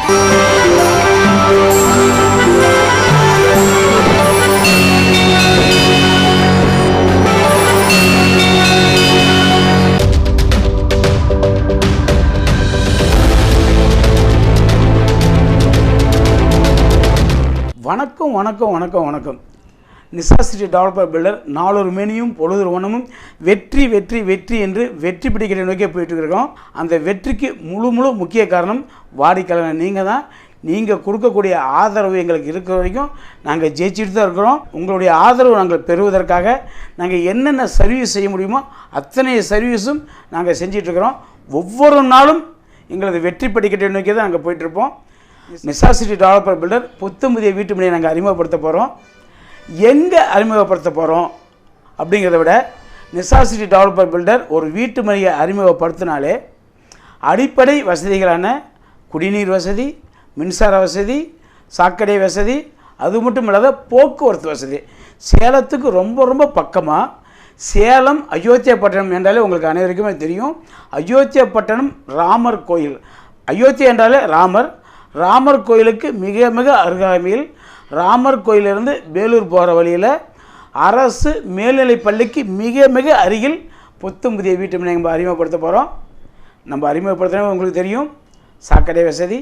வணக்கம் வணக்கம் வணக்கம் வணக்கம். நிசா சிட்டி டெவலப்பர் பில்டர் நாளொரு மேனியும் பொழுதொரு வண்ணமும் வெற்றி வெற்றி வெற்றி என்று வெற்றி பிடிக்கிற நோக்கி போயிட்டு இருக்கோம். அந்த வெற்றிக்கு முழு முக்கிய காரணம் வாடிக்கையாளர் நீங்கள் தான். நீங்கள் கொடுக்கக்கூடிய ஆதரவு எங்களுக்கு இருக்கிற வரைக்கும் நாங்கள் ஜெயிச்சுட்டு தான் இருக்கிறோம். உங்களுடைய ஆதரவு நாங்கள் பெறுவதற்காக நாங்கள் என்னென்ன சர்வீஸ் செய்ய முடியுமோ அத்தனை சர்வீஸும் நாங்கள் செஞ்சிட்ருக்கிறோம். ஒவ்வொரு நாளும் எங்களது வெற்றி படிக்கட்டை நோக்கி தான் நாங்கள் போயிட்டுருப்போம். நிசா சிட்டி டெவலப்பர் பில்டர் புத்தமுதிய வீட்டு மனையை நாங்கள் அறிமுகப்படுத்த போகிறோம். எங்கே அறிமுகப்படுத்த போகிறோம் அப்படிங்கிறத விட நிசா சிட்டி டெவலப்பர் பில்டர் ஒரு வீட்டு மனையை அறிமுகப்படுத்தினாலே அடிப்படை வசதிகளான குடிநீர் வசதி, மின்சார வசதி, சாக்கடை வசதி, அது மட்டும் இல்லாத போக்குவரத்து வசதி. சேலத்துக்கு ரொம்ப பக்கமாக சேலம் அயோத்தியாப்பட்டினம் என்றாலே உங்களுக்கு அனைவருக்குமே தெரியும். அயோத்தியாப்பட்டினம் ராமர் கோயில். அயோத்தியா என்றாலே ராமர் கோயிலுக்கு மிக அருகாமையில் ராமர் கோயிலிருந்து வேலூர் போகிற வழியில் அரசு மேல்நிலைப் பள்ளிக்கு மிக அருகில் புத்தமுதிய வீட்டு மனை நம்ம அறிமுகப்படுத்த போகிறோம். நம்ம அறிமுகப்படுத்தினா உங்களுக்கு தெரியும். சாக்கடை வசதி,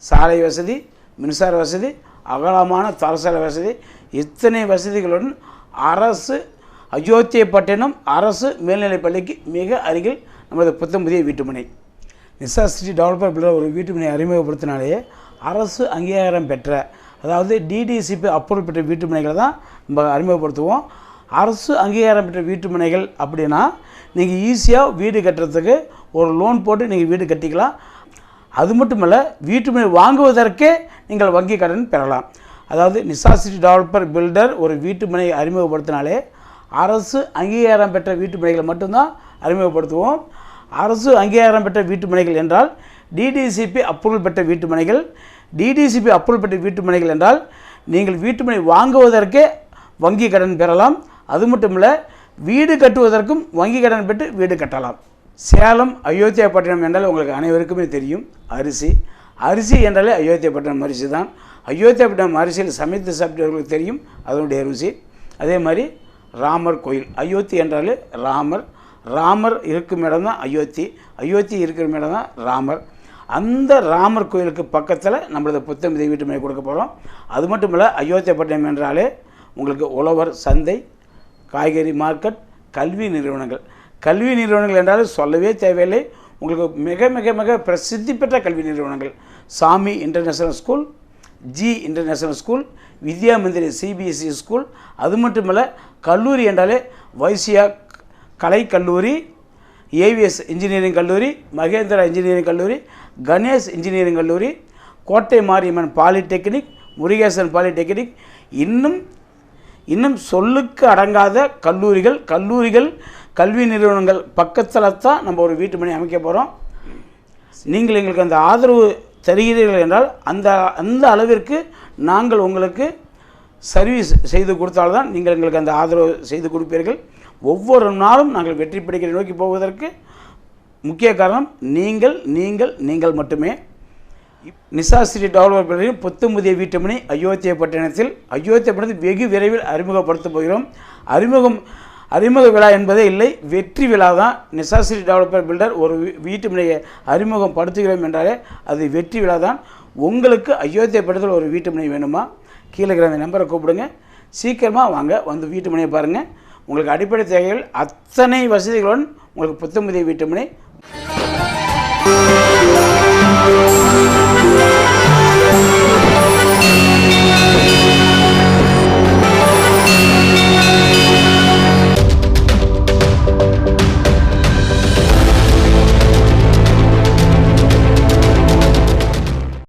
சாலை வசதி, மின்சார வசதி, அகலமான தரசாலை வசதி, இத்தனை வசதிகளுடன் அரசு அயோத்தியாப்பட்டினம் அரசு மேல்நிலைப் பள்ளிக்கு மிக அருகில் நமது புத்தமுதிய வீட்டு மனை. நிசா சிட்டி டெவலப்பர் பில்டர் ஒரு வீட்டு மனை அறிமுகப்படுத்தினாலே அரசு அங்கீகாரம் பெற்ற, அதாவது டிடிசிபி அப்ரூவல் பெற்ற வீட்டு மனைகளை தான் நம்ம அறிமுகப்படுத்துவோம். அரசு அங்கீகாரம் பெற்ற வீட்டு மனைகள் அப்படின்னா நீங்கள் ஈஸியாக வீடு கட்டுறதுக்கு ஒரு லோன் போட்டு நீங்கள் வீடு கட்டிக்கலாம். அது மட்டுமல்ல, வீட்டு மனை வாங்குவதற்கே நீங்கள் வங்கி கடன் பெறலாம். அதாவது நிசா சிட்டி டெவலப்பர் பில்டர் ஒரு வீட்டு மனை அறிமுகப்படுத்தினாலே அரசு அங்கீகாரம் பெற்ற வீட்டு மனைகளை மட்டும்தான் அறிமுகப்படுத்துவோம். அரசு அங்கீகாரம் பெற்ற வீட்டு மனைகள் என்றால் டிடிசிபி அப்ரூவல் பெற்ற வீட்டு மனைகள். டிடிசிபி அப்ரூவல் பெற்ற வீட்டு மனைகள் என்றால் நீங்கள் வீட்டு மனை வாங்குவதற்கே வங்கி கடன் பெறலாம். அது மட்டும் இல்லை, வீடு கட்டுவதற்கும் வங்கி கடன் பெற்று வீடு கட்டலாம். சேலம் அயோத்தியாப்பட்டினம் என்றால் உங்களுக்கு அனைவருக்குமே தெரியும். அரிசி என்றாலே அயோத்தியாப்பட்டினம் அரிசி தான். அயோத்தியாப்பட்டினம் அரிசியில் சமைத்து சாப்பிட்டவர்களுக்கு தெரியும் அதனுடைய ருசி. அதே மாதிரி ராமர் கோயில். அயோத்தி என்றாலே ராமர் இருக்கும் இடம் தான் அயோத்தி இருக்கிற இடம் தான் ராமர். அந்த ராமர் கோயிலுக்கு பக்கத்தில் நம்மளது புத்தமுதிய வீட்டு மனை கொடுக்க போகிறோம். அது மட்டும் இல்லை, அயோத்தியாப்பட்டினம் என்றாலே உங்களுக்கு உழவர் சந்தை, காய்கறி மார்க்கெட், கல்வி நிறுவனங்கள் என்றாலே சொல்லவே தேவையில்லை. உங்களுக்கு மிக பிரசித்தி பெற்ற கல்வி நிறுவனங்கள் Sami international school, G international school, Vidya Mandir CBSE school. அது மட்டும் இல்லை, கல்லூரி என்றாலே வைசியா கலை கல்லூரி, ஏவிஎஸ் இன்ஜினியரிங் கல்லூரி, மகேந்திரா இன்ஜினியரிங் கல்லூரி, கணேஷ் இன்ஜினியரிங் கல்லூரி, கோட்டை மாரியம்மன் பாலிடெக்னிக், முருகேசன் பாலிடெக்னிக், இன்னும் சொல்லுக்கு அடங்காத கல்லூரிகள் கல்வி நிறுவனங்கள் பக்கத்தில் தான் நம்ம ஒரு வீட்டு மனை அமைக்க போகிறோம். நீங்கள் எங்களுக்கு அந்த ஆதரவு தருகிறீர்கள் என்றால் அந்த அளவிற்கு நாங்கள் உங்களுக்கு சர்வீஸ் செய்து கொடுத்தால்தான் நீங்கள் எங்களுக்கு அந்த ஆதரவு செய்து கொடுப்பீர்கள். ஒவ்வொரு நாளும் நாங்கள் வெற்றி படிக்கிற நோக்கி போவதற்கு முக்கிய காரணம் நீங்கள் மட்டுமே. நிசா சிட்டி டெவலப்பர் பில்டரின் புத்தமுதிய வீட்டு மனை அயோத்தியாப்பட்டினத்தில் வெகு விரைவில் அறிமுகப்படுத்த போகிறோம். அறிமுக விழா என்பதே இல்லை, வெற்றி விழா தான். நிசா சிட்டி டெவலப்பர் பில்டர் ஒரு வீட்டு மனையை அறிமுகப்படுத்துகிறோம் என்றாலே அது வெற்றி விழா தான். உங்களுக்கு அயோத்தியாப்பட்டினத்தில் ஒரு வீட்டு மனை வேணுமா? கீழே இருக்கிற அந்த நம்பரை கூப்பிடுங்க. சீக்கிரமாக வாங்க, வந்து வீட்டு மனையை பாருங்கள். உங்களுக்கு அடிப்படை தேவைகள் அத்தனை வசதிகளுடன் உங்களுக்கு புத்தமுதிய வீட்டு மனை